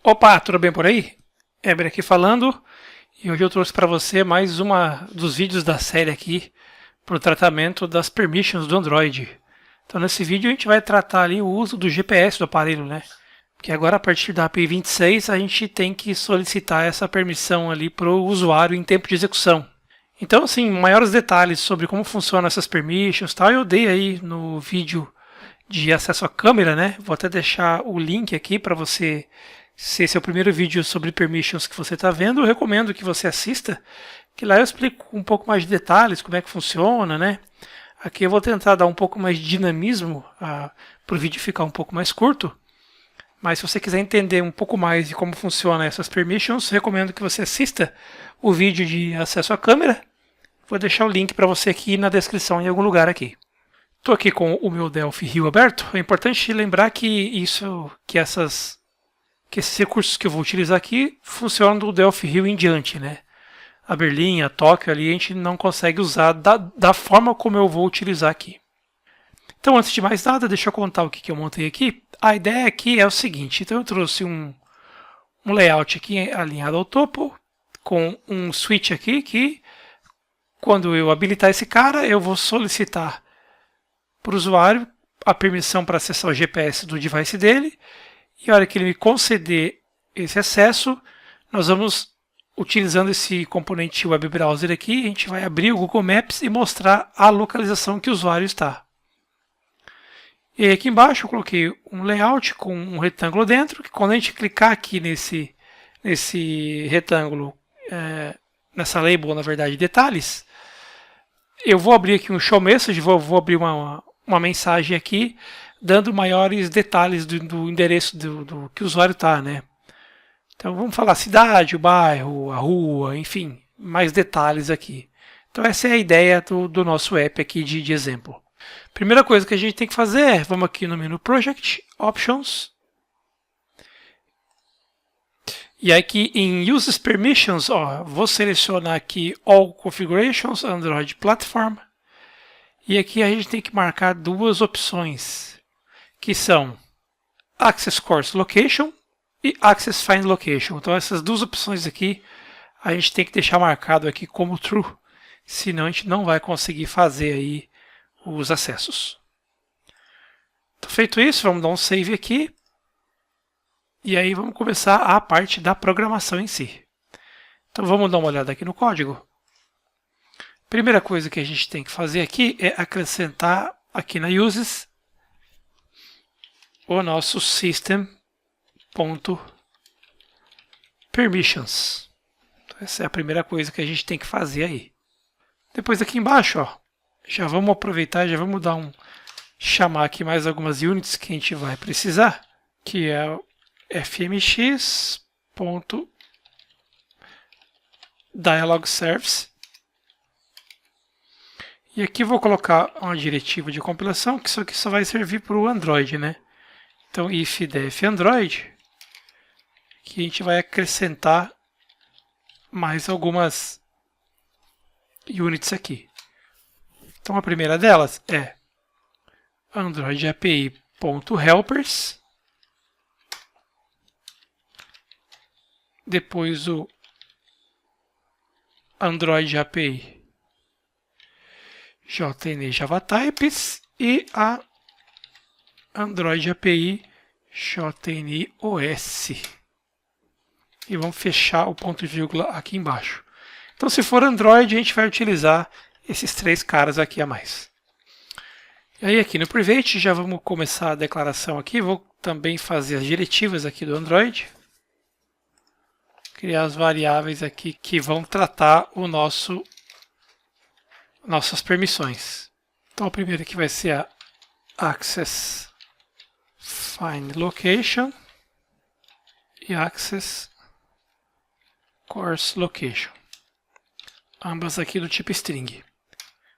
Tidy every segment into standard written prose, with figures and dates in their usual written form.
Opa, tudo bem por aí? Eber aqui falando, e hoje eu trouxe para você mais uma dos vídeos da série aqui para o tratamento das permissions do Android. Então nesse vídeo a gente vai tratar ali o uso do GPS do aparelho, né? Porque agora a partir da API 26 a gente tem que solicitar essa permissão ali para o usuário em tempo de execução. Então assim, maiores detalhes sobre como funcionam essas permissions, tal, eu dei aí no vídeo de acesso à câmera, né? Vou até deixar o link aqui para você. Se esse é o primeiro vídeo sobre permissions que você está vendo, eu recomendo que você assista, que lá eu explico um pouco mais de detalhes, como é que funciona, né? Aqui eu vou tentar dar um pouco mais de dinamismo para o vídeo ficar um pouco mais curto, mas se você quiser entender um pouco mais de como funcionam essas permissions, recomendo que você assista o vídeo de acesso à câmera. Vou deixar o link para você aqui na descrição em algum lugar aqui. Estou aqui com o meu Delphi Rio aberto. É importante lembrar que esses recursos que eu vou utilizar aqui funcionam do Delphi Rio em diante, né? A Berlim, a Tóquio ali a gente não consegue usar da forma como eu vou utilizar aqui. Então, antes de mais nada, deixa eu contar o que eu montei aqui. A ideia aqui é o seguinte, então eu trouxe um layout aqui alinhado ao topo, com um switch aqui que, quando eu habilitar esse cara, eu vou solicitar para o usuário a permissão para acessar o GPS do device dele, e a hora que ele me conceder esse acesso, nós vamos, utilizando esse componente Web Browser aqui, a gente vai abrir o Google Maps e mostrar a localização que o usuário está. E aí aqui embaixo eu coloquei um layout com um retângulo dentro, que quando a gente clicar aqui nesse retângulo, nessa label, na verdade, detalhes, eu vou abrir aqui um show message, vou abrir uma mensagem aqui, dando maiores detalhes do endereço do que o usuário está, né? Então vamos falar a cidade, o bairro, a rua, enfim, mais detalhes aqui. Então essa é a ideia do nosso app aqui de exemplo. Primeira coisa que a gente tem que fazer é, vamos aqui no menu Project, Options. E aqui em Uses Permissions, ó, vou selecionar aqui All Configurations, Android Platform. E aqui a gente tem que marcar duas opções, que são Access Course Location e Access Find Location. Então essas duas opções aqui a gente tem que deixar marcado aqui como True, senão a gente não vai conseguir fazer aí os acessos. Então, feito isso, vamos dar um save aqui. E aí vamos começar a parte da programação em si. Então vamos dar uma olhada aqui no código. Primeira coisa que a gente tem que fazer aqui é acrescentar aqui na Uses o nosso System.Permissions. Então, essa é a primeira coisa que a gente tem que fazer aí. Depois aqui embaixo, ó, já vamos aproveitar, já vamos chamar aqui mais algumas units que a gente vai precisar, que é o fmx.dialogService. E aqui vou colocar uma diretiva de compilação, que isso aqui só vai servir para o Android, né? Então, if def Android, que a gente vai acrescentar mais algumas units aqui. Então, a primeira delas é Android API.helpers. Depois o Android API JN Java Types e a Android API JNOS. E vamos fechar o ponto e vírgula aqui embaixo. Então, se for Android, a gente vai utilizar esses três caras aqui a mais. E aí aqui no Private já vamos começar a declaração aqui. Vou também fazer as diretivas aqui do Android. Criar as variáveis aqui que vão tratar nossas permissões. Então a primeira aqui vai ser a Access Find Location e Access Course Location. Ambas aqui do tipo string.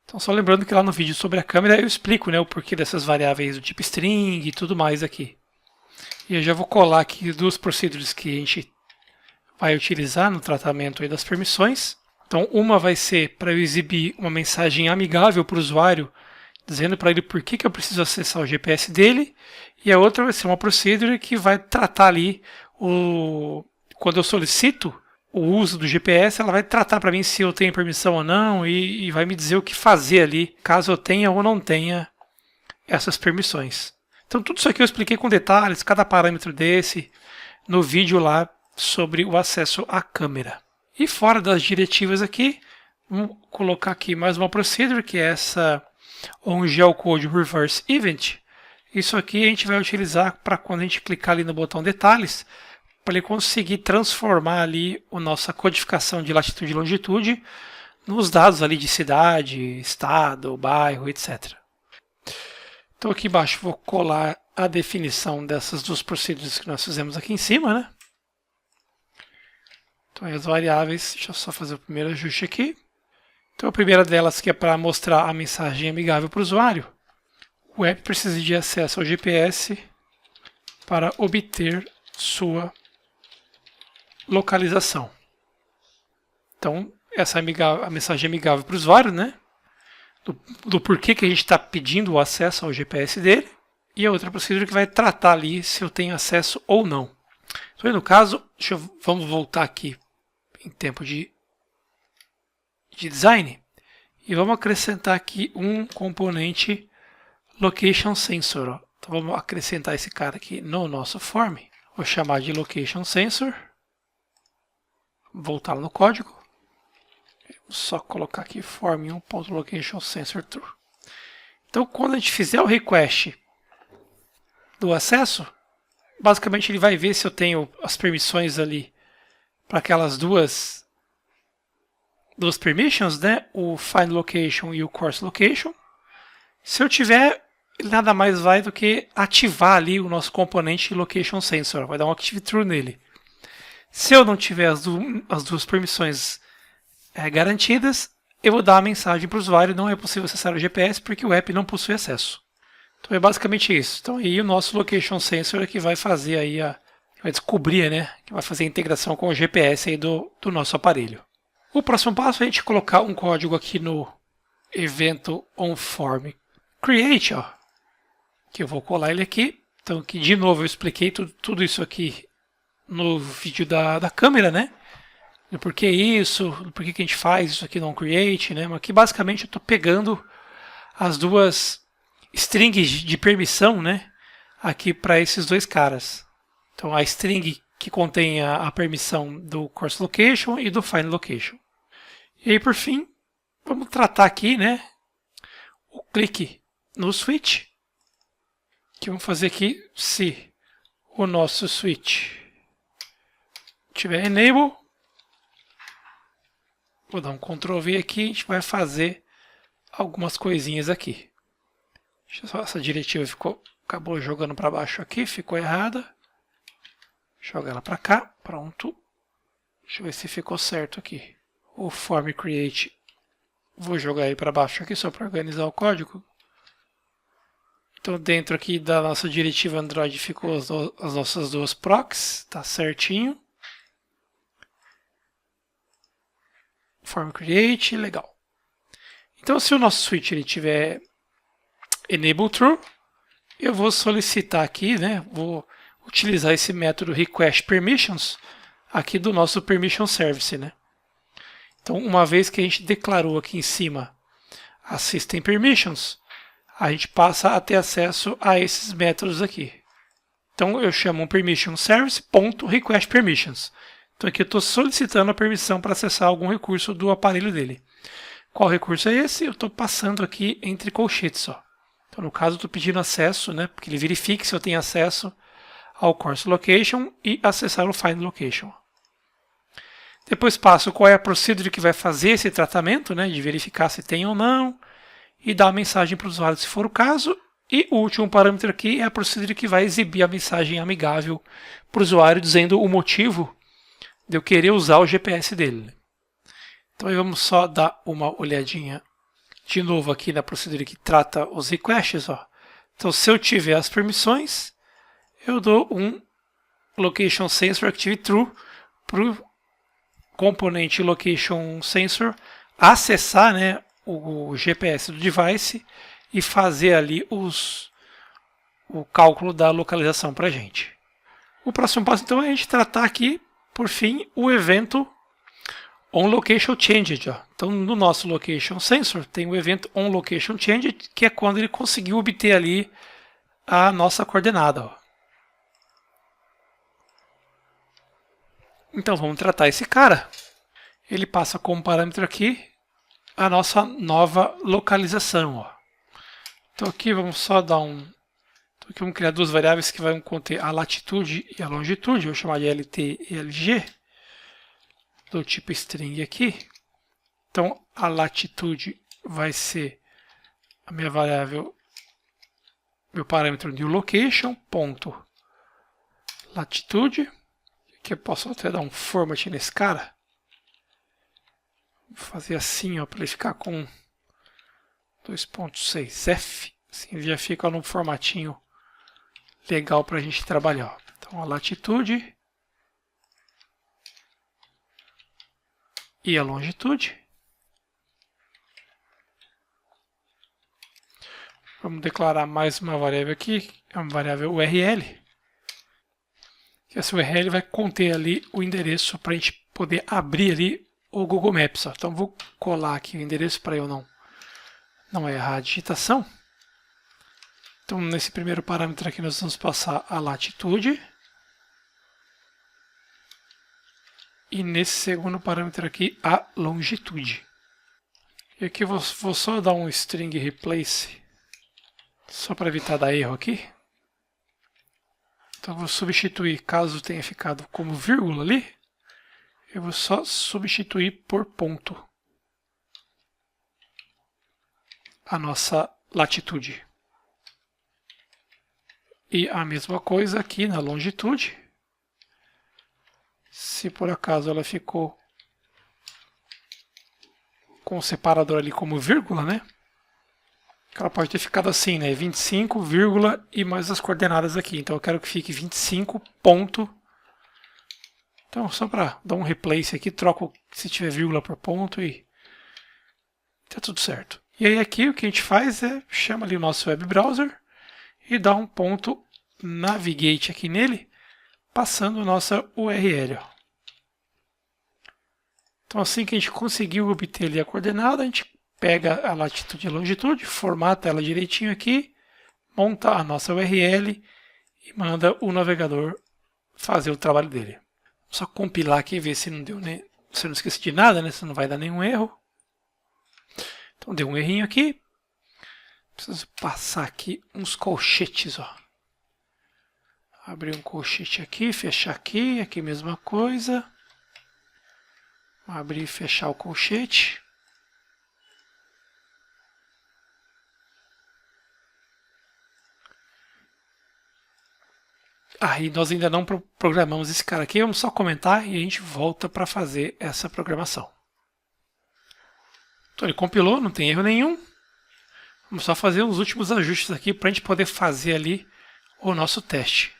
Então só lembrando que lá no vídeo sobre a câmera eu explico, né, o porquê dessas variáveis do tipo string e tudo mais aqui. E eu já vou colar aqui duas procedures que a gente vai utilizar no tratamento aí das permissões. Então uma vai ser para eu exibir uma mensagem amigável para o usuário, dizendo para ele por que eu preciso acessar o GPS dele, e a outra vai ser uma procedure que vai tratar ali quando eu solicito o uso do GPS, ela vai tratar para mim se eu tenho permissão ou não e vai me dizer o que fazer ali, caso eu tenha ou não tenha essas permissões. Então tudo isso aqui eu expliquei com detalhes, cada parâmetro desse, no vídeo lá sobre o acesso à câmera. E fora das diretivas aqui, vamos colocar aqui mais uma procedure, que é essa onGelCode Reverse Event. Isso aqui a gente vai utilizar para quando a gente clicar ali no botão detalhes, para ele conseguir transformar ali a nossa codificação de latitude e longitude nos dados ali de cidade, estado, bairro, etc. Então aqui embaixo vou colar a definição dessas duas procedures que nós fizemos aqui em cima, né? Então as variáveis, deixa eu só fazer o primeiro ajuste aqui. Então a primeira delas que é para mostrar a mensagem amigável para o usuário. O app precisa de acesso ao GPS para obter sua localização. Então essa é a mensagem amigável para o usuário, né? Do porquê que a gente está pedindo o acesso ao GPS dele. E a outra procedura que vai tratar ali se eu tenho acesso ou não. Então aí no caso, vamos voltar aqui em tempo de design e vamos acrescentar aqui um componente Location Sensor. Ó. Então vamos acrescentar esse cara aqui no nosso form. Vou chamar de Location Sensor. Voltar no código. Vou só colocar aqui form1.locationSensorTrue. Então quando a gente fizer o request do acesso, basicamente ele vai ver se eu tenho as permissões ali para aquelas duas permissions, né? O Find Location e o Course Location. Se eu tiver, ele nada mais vai do que ativar ali o nosso componente Location Sensor. Vai dar um Active True nele. Se eu não tiver as duas permissões garantidas, eu vou dar uma mensagem para o usuário: não é possível acessar o GPS porque o app não possui acesso. Então é basicamente isso. Então aí o nosso Location Sensor é que vai fazer aí vai descobrir, né? Que vai fazer a integração com o GPS aí do nosso aparelho. O próximo passo é a gente colocar um código aqui no evento onFormCreate, ó, que eu vou colar ele aqui. Então aqui de novo eu expliquei tudo isso aqui no vídeo da câmera, né? Do porquê isso, do porquê que a gente faz isso aqui no onCreate, né? Mas aqui basicamente eu estou pegando as duas strings de permissão, né? Aqui para esses dois caras. Então a string que contém a permissão do Course Location e do Find Location. E aí por fim, vamos tratar aqui, né? O clique no switch. Que vamos fazer aqui se o nosso switch tiver enable. Vou dar um Ctrl V aqui, a gente vai fazer algumas coisinhas aqui. Essa diretiva acabou jogando para baixo aqui, ficou errada. Joga ela para cá, pronto. Deixa eu ver se ficou certo aqui. O form create, vou jogar ele para baixo aqui só para organizar o código. Então dentro aqui da nossa diretiva Android ficou as nossas duas procs, tá certinho. Form create, legal. Então se o nosso switch ele tiver enable true, eu vou solicitar aqui, né? Vou utilizar esse método request permissions aqui do nosso permission service, né? Então, uma vez que a gente declarou aqui em cima a system permissions, a gente passa a ter acesso a esses métodos aqui. Então, eu chamo um permission service.request permissions. Então, aqui eu estou solicitando a permissão para acessar algum recurso do aparelho dele. Qual recurso é esse? Eu estou passando aqui entre colchetes, ó. Então, no caso, eu estou pedindo acesso, né, porque ele verifique se eu tenho acesso ao Course Location e acessar o Find Location. Depois passo qual é a procedure que vai fazer esse tratamento, né, de verificar se tem ou não, e dar a mensagem para o usuário se for o caso. E o último parâmetro aqui é a procedure que vai exibir a mensagem amigável para o usuário, dizendo o motivo de eu querer usar o GPS dele. Então aí vamos só dar uma olhadinha de novo aqui na procedure que trata os requests. Ó. Então se eu tiver as permissões, eu dou um Location Sensor Active True para o componente Location Sensor acessar, né, o GPS do device e fazer ali o cálculo da localização para a gente. O próximo passo, então, é a gente tratar aqui, por fim, o evento onLocationChanged. Então, no nosso Location Sensor, tem o evento onLocationChanged, que é quando ele conseguiu obter ali a nossa coordenada. Ó. Então, vamos tratar esse cara. Ele passa como parâmetro aqui a nossa nova localização. Ó. Então, aqui vamos só dar um... Então, aqui vamos criar duas variáveis que vão conter a latitude e a longitude. Eu vou chamar de LT e LG. Do tipo string aqui. Então, a latitude vai ser a minha variável, meu parâmetro new location, ponto latitude. Aqui eu posso até dar um format nesse cara. Vou fazer assim, ó, para ele ficar com 2.6f. Assim ele já fica num formatinho legal para a gente trabalhar. Então, a latitude e a longitude. Vamos declarar mais uma variável aqui, é uma variável URL. Essa URL vai conter ali o endereço para a gente poder abrir ali o Google Maps. Ó. Então vou colar aqui o endereço para eu não errar a digitação. Então nesse primeiro parâmetro aqui nós vamos passar a latitude. E nesse segundo parâmetro aqui, a longitude. E aqui eu vou só dar um string replace, só para evitar dar erro aqui. Então eu vou substituir, caso tenha ficado como vírgula ali, eu vou só substituir por ponto a nossa latitude. E a mesma coisa aqui na longitude. Se por acaso ela ficou com o separador ali como vírgula, né? Ela pode ter ficado assim, né? 25, vírgula e mais as coordenadas aqui. Então eu quero que fique 25 ponto. Então só para dar um replace aqui, troco se tiver vírgula por ponto e tá tudo certo. E aí aqui o que a gente faz é chama ali o nosso web browser e dá um ponto navigate aqui nele, passando a nossa URL. Ó. Então assim que a gente conseguiu obter ali a coordenada, a gente pega a latitude e a longitude, formata ela direitinho aqui, monta a nossa URL e manda o navegador fazer o trabalho dele. Só compilar aqui e ver se não deu se não esqueci de nada, né? Se não vai dar nenhum erro. Então deu um errinho aqui. Preciso passar aqui uns colchetes, ó. Abrir um colchete aqui, fechar aqui, aqui mesma coisa. Abrir e fechar o colchete. Aí nós ainda não programamos esse cara aqui, vamos só comentar e a gente volta para fazer essa programação. Então ele compilou, não tem erro nenhum. Vamos só fazer os últimos ajustes aqui para a gente poder fazer ali o nosso teste.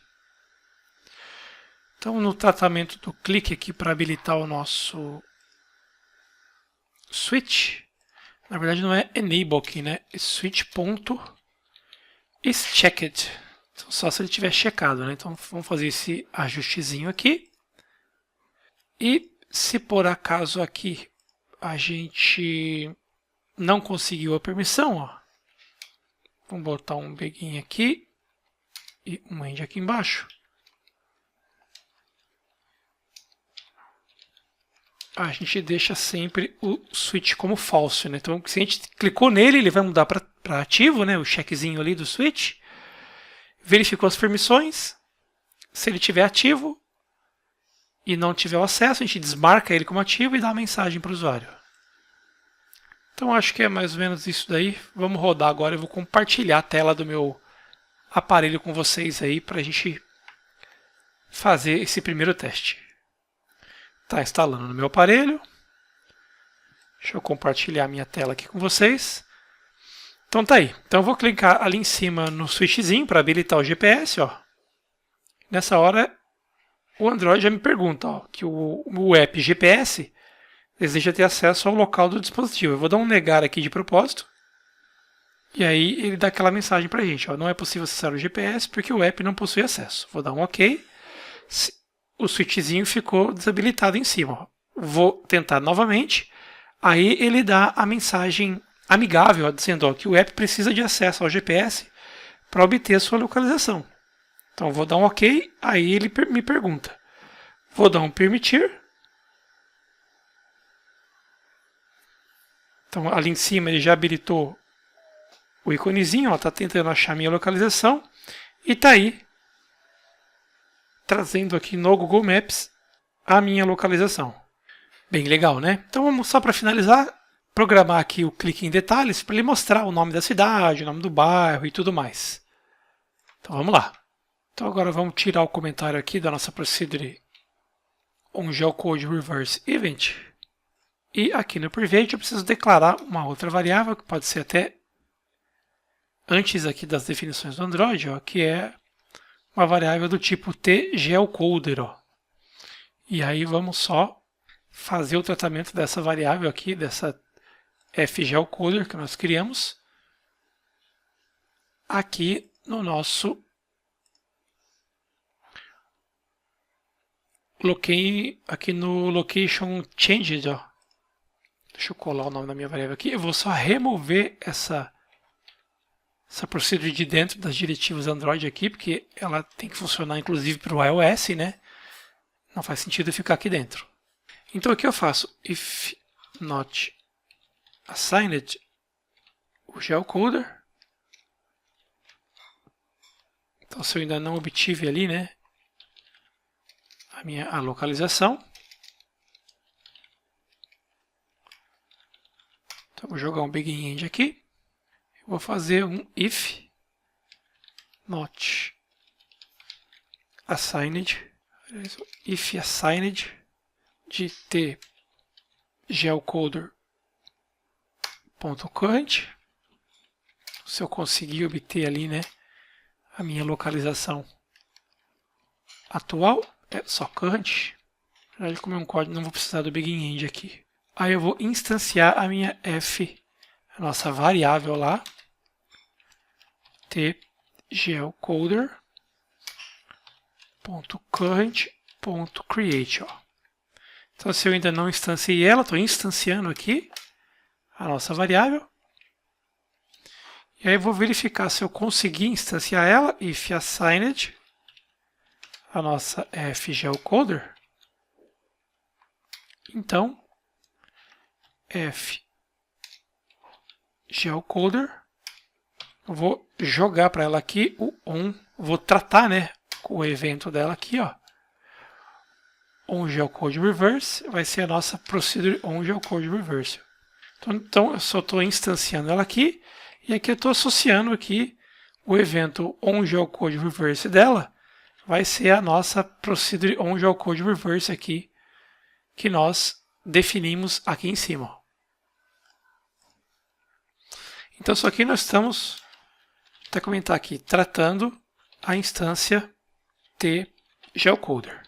Então no tratamento do clique aqui para habilitar o nosso switch, na verdade não é enable aqui, né? É switch.isChecked. Só se ele tiver checado, né? Então vamos fazer esse ajustezinho aqui. E se por acaso aqui a gente não conseguiu a permissão, ó, vamos botar um begin aqui e um end aqui embaixo. A gente deixa sempre o switch como falso, né? Então se a gente clicou nele, ele vai mudar para ativo, né? O checkzinho ali do switch. Verificou as permissões. Se ele estiver ativo e não tiver o acesso, a gente desmarca ele como ativo e dá a mensagem para o usuário. Então acho que é mais ou menos isso daí. Vamos rodar agora. Eu vou compartilhar a tela do meu aparelho com vocês aí para a gente fazer esse primeiro teste. Está instalando no meu aparelho. Deixa eu compartilhar a minha tela aqui com vocês. Então tá aí. Então eu vou clicar ali em cima no switchzinho para habilitar o GPS, ó. Nessa hora o Android já me pergunta, ó, que o app GPS deseja ter acesso ao local do dispositivo. Eu vou dar um negar aqui de propósito. E aí ele dá aquela mensagem pra gente, ó, não é possível acessar o GPS porque o app não possui acesso. Vou dar um OK. o switchzinho ficou desabilitado em cima. Vou tentar novamente. Aí ele dá a mensagem amigável, ó, dizendo ó, que o app precisa de acesso ao GPS para obter a sua localização. Então vou dar um OK, aí ele me pergunta. Vou dar um permitir. Então ali em cima ele já habilitou o iconezinho, está tentando achar minha localização e está aí trazendo aqui no Google Maps a minha localização. Bem legal, né? Então vamos só para finalizar, programar aqui o clique em detalhes para ele mostrar o nome da cidade, o nome do bairro e tudo mais. Então vamos lá. Então agora vamos tirar o comentário aqui da nossa procedure onGeoCode Reverse Event. E aqui no Private eu preciso declarar uma outra variável, que pode ser até antes aqui das definições do Android, ó, que é uma variável do tipo tGeoCoder. Ó. E aí vamos só fazer o tratamento dessa variável aqui, dessa fGeoCoder que nós criamos, aqui no nosso aqui no Location Changed. Ó. Deixa eu colar o nome da minha variável aqui. Eu vou só remover essa procedure de dentro das diretivas Android aqui, porque ela tem que funcionar inclusive para o iOS, né? Não faz sentido ficar aqui dentro. Então aqui eu faço if not assigned o geocoder. Então se eu ainda não obtive ali, né, a localização. Então vou jogar um BeginEnd aqui. Eu vou fazer um if not assigned, if assigned de tGeocoder.current. Se eu conseguir obter ali, né, a minha localização atual, é só current. Como é um código, não vou precisar do BeginEnd aqui. Aí eu vou instanciar a minha a nossa variável lá, tGeocoder.current.create. Então, se eu ainda não instanciei ela, estou instanciando aqui a nossa variável. E aí eu vou verificar se eu conseguir instanciar ela, if assigned, a nossa fGeocoder. Então, fGeocoder, eu vou jogar para ela aqui o on, vou tratar, né, com o evento dela aqui, ó. onGeoCode Reverse vai ser a nossa procedure onGeoCode Reverse. Então eu só estou instanciando ela aqui e aqui eu estou associando aqui o evento onGeoCode Reverse dela vai ser a nossa procedure onGeoCode Reverse aqui que nós definimos aqui em cima. Então isso aqui nós estamos, até comentar aqui, tratando a instância tGeocoder.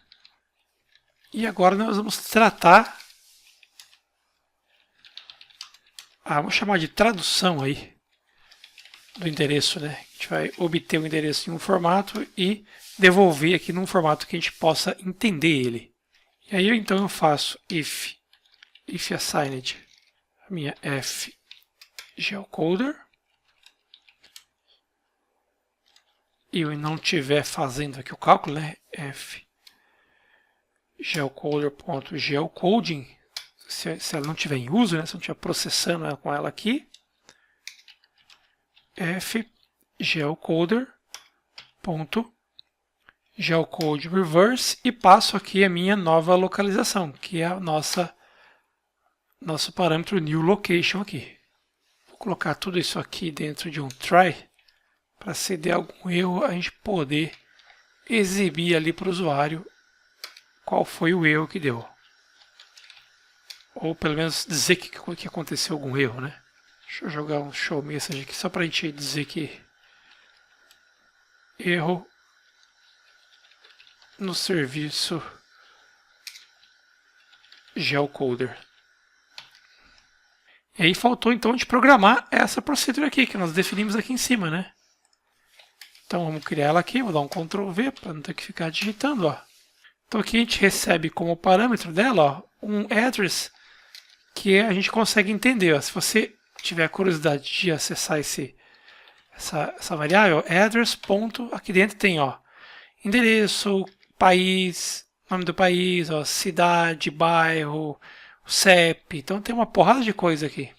E agora nós vamos tratar, vamos chamar de tradução aí do endereço, né? A gente vai obter o endereço em um formato e devolver aqui num formato que a gente possa entender ele. E aí então eu faço if assigned a minha fGeocoder e eu não estiver fazendo aqui o cálculo, né? fGeocoder.geocoding, se ela não estiver em uso, né? Se eu não estiver processando com ela aqui, fGeocoder.geocode reverse e passo aqui a minha nova localização, que é a nosso parâmetro new location aqui. Vou colocar tudo isso aqui dentro de um try, para se der algum erro a gente poder exibir ali para o usuário qual foi o erro que deu. Ou pelo menos dizer que aconteceu algum erro, né? Deixa eu jogar um show message aqui só para a gente dizer que erro no serviço geocoder. E aí faltou então de programar essa procedure aqui que nós definimos aqui em cima, né? Então vamos criar ela aqui, vou dar um Ctrl V para não ter que ficar digitando, ó. Então aqui a gente recebe como parâmetro dela, ó, um address que a gente consegue entender. Ó. Se você tiver curiosidade de acessar essa variável, address. Aqui dentro tem ó, endereço, país, nome do país, ó, cidade, bairro, CEP. Então tem uma porrada de coisa aqui.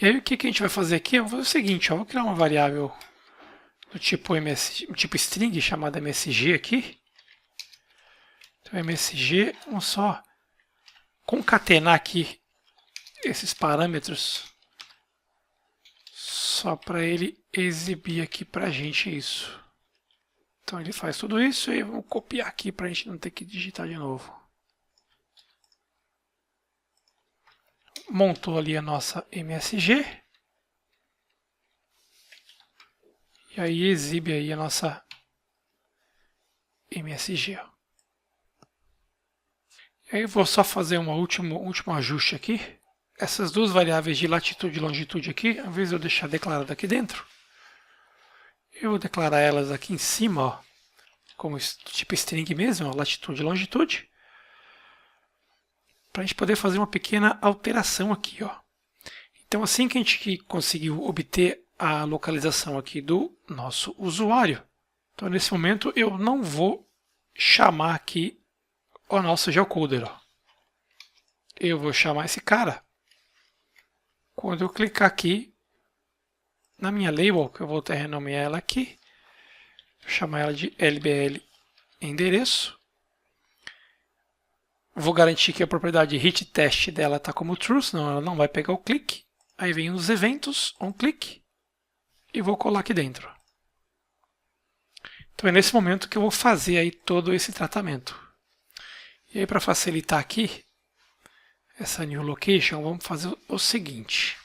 E aí o que a gente vai fazer aqui? Eu vou fazer o seguinte, ó, vou criar uma variável do tipo tipo string chamada msg aqui. Então msg, vamos só concatenar aqui esses parâmetros só para ele exibir aqui para a gente isso. Então ele faz tudo isso e vamos copiar aqui para a gente não ter que digitar de novo. Montou ali a nossa MSG. E aí exibe aí a nossa MSG. Ó. E aí eu vou só fazer um último ajuste aqui. Essas duas variáveis de latitude e longitude aqui, ao invés de eu deixar declarado aqui dentro, eu vou declarar elas aqui em cima, ó, como tipo string mesmo, ó, latitude e longitude, para a gente poder fazer uma pequena alteração aqui. Ó. Então assim que a gente conseguiu obter a localização aqui do nosso usuário, então nesse momento eu não vou chamar aqui o nosso geocoder. Ó. Eu vou chamar esse cara quando eu clicar aqui na minha label, que eu vou até renomear ela aqui, vou chamar ela de LBL endereço. Vou garantir que a propriedade hit test dela está como true, senão ela não vai pegar o clique. Aí vem os eventos, onClick, e vou colar aqui dentro. Então é nesse momento que eu vou fazer aí todo esse tratamento. E aí para facilitar aqui, essa new location, vamos fazer o seguinte.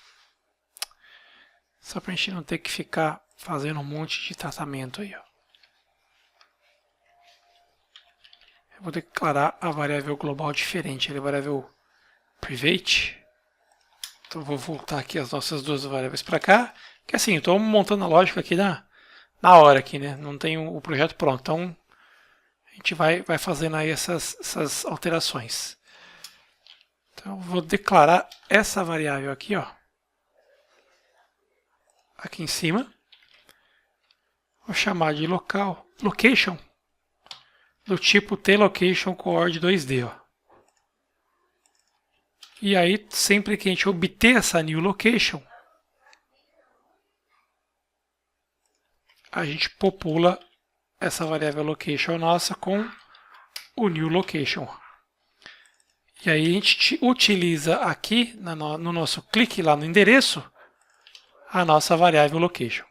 Só para a gente não ter que ficar fazendo um monte de tratamento aí. Ó. Eu vou declarar a variável global diferente, a variável private. Então vou voltar aqui as nossas duas variáveis para cá. Que assim, eu estou montando a lógica aqui na hora aqui, né? Não tenho o projeto pronto. Então a gente vai fazendo aí essas alterações. Então eu vou declarar essa variável aqui, ó. Aqui em cima. Vou chamar de location do tipo tLocation coord 2D. Ó. E aí, sempre que a gente obter essa new location, a gente popula essa variável location nossa com o new location. E aí a gente utiliza aqui no nosso clique lá no endereço a nossa variável location.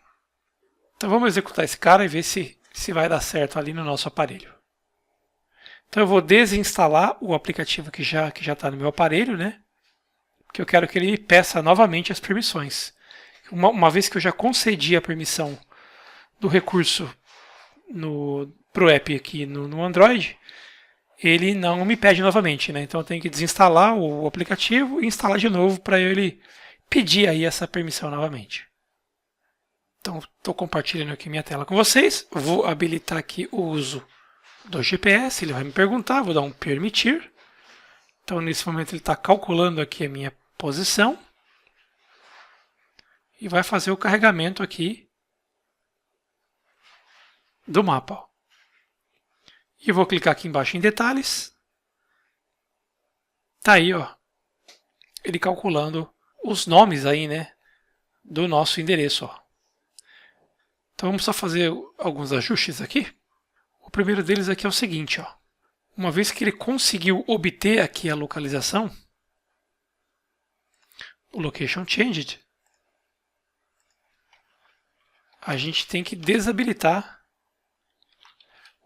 Então vamos executar esse cara e ver se vai dar certo ali no nosso aparelho. Então eu vou desinstalar o aplicativo que já está no meu aparelho, né? Porque eu quero que ele peça novamente as permissões. Uma vez que eu já concedi a permissão do recurso para o app aqui no Android, ele não me pede novamente, né? Então eu tenho que desinstalar o aplicativo e instalar de novo para ele pedir aí essa permissão novamente. Então estou compartilhando aqui minha tela com vocês. Vou habilitar aqui o uso do GPS, ele vai me perguntar, vou dar um permitir. Então nesse momento ele está calculando aqui a minha posição e vai fazer o carregamento aqui do mapa. Ó. E vou clicar aqui embaixo em detalhes. Tá aí, ó, ele calculando os nomes aí, né, do nosso endereço. Ó. Então vamos só fazer alguns ajustes aqui. O primeiro deles aqui é o seguinte, ó. Uma vez que ele conseguiu obter aqui a localização, o location changed, a gente tem que desabilitar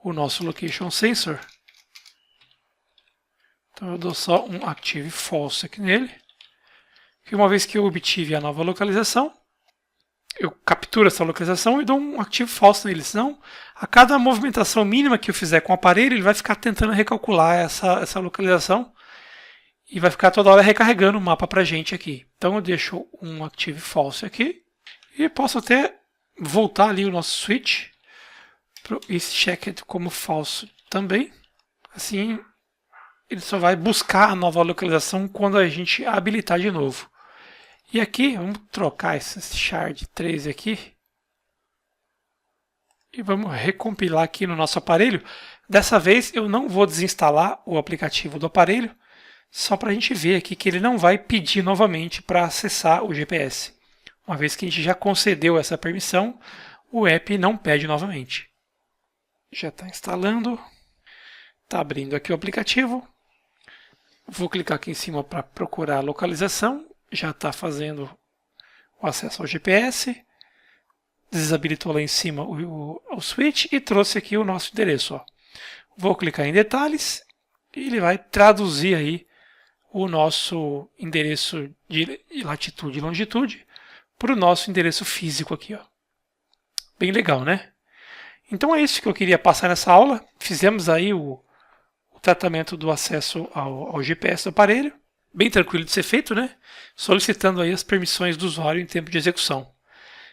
o nosso location sensor. Então eu dou só um active false aqui nele. E uma vez que eu obtive a nova localização, eu capturo essa localização e dou um active false nele. Senão, a cada movimentação mínima que eu fizer com o aparelho, ele vai ficar tentando recalcular essa localização e vai ficar toda hora recarregando o mapa para a gente aqui. Então eu deixo um active false aqui e posso até voltar ali o nosso switch para o isChecked como falso também. Assim, ele só vai buscar a nova localização quando a gente habilitar de novo. E aqui, vamos trocar esse shard 13 aqui. E vamos recompilar aqui no nosso aparelho. Dessa vez eu não vou desinstalar o aplicativo do aparelho, só para a gente ver aqui que ele não vai pedir novamente para acessar o GPS. Uma vez que a gente já concedeu essa permissão, o app não pede novamente. Já está instalando. Está abrindo aqui o aplicativo. Vou clicar aqui em cima para procurar a localização. Já está fazendo o acesso ao GPS. Desabilitou lá em cima o switch e trouxe aqui o nosso endereço. Ó. Vou clicar em detalhes e ele vai traduzir aí o nosso endereço de latitude e longitude para o nosso endereço físico aqui. Ó. Bem legal, né? Então é isso que eu queria passar nessa aula. Fizemos aí o tratamento do acesso ao GPS do aparelho. Bem tranquilo de ser feito, né? Solicitando aí as permissões do usuário em tempo de execução.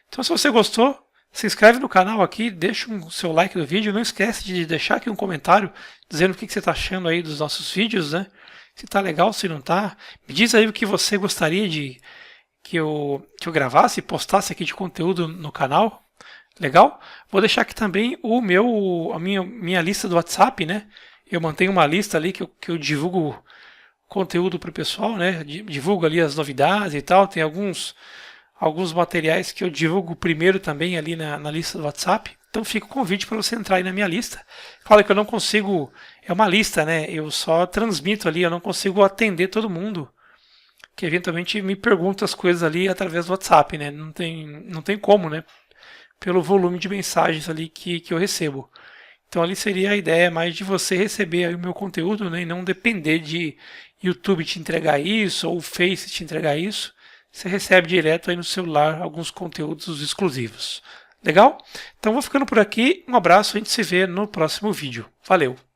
Então se você gostou, se inscreve no canal aqui, deixa o seu like no vídeo. Não esquece de deixar aqui um comentário dizendo o que você está achando aí dos nossos vídeos, né? Se tá legal, se não tá. Me diz aí o que você gostaria de que eu gravasse e postasse aqui de conteúdo no canal. Legal? Vou deixar aqui também a minha lista do WhatsApp, né? Eu mantenho uma lista ali que eu divulgo conteúdo para o pessoal, né? Divulgo ali as novidades e tal. Tem alguns materiais que eu divulgo primeiro também ali na lista do WhatsApp. Então fica o convite para você entrar aí na minha lista. Fala que eu não consigo... É uma lista, né? Eu só transmito ali, eu não consigo atender todo mundo que eventualmente me pergunta as coisas ali através do WhatsApp, né? Não tem como, né? Pelo volume de mensagens ali que eu recebo. Então ali seria a ideia mais de você receber aí o meu conteúdo, né? E não depender de YouTube te entregar isso ou o Face te entregar isso. Você recebe direto aí no celular alguns conteúdos exclusivos. Legal? Então vou ficando por aqui. Um abraço, a gente se vê no próximo vídeo. Valeu!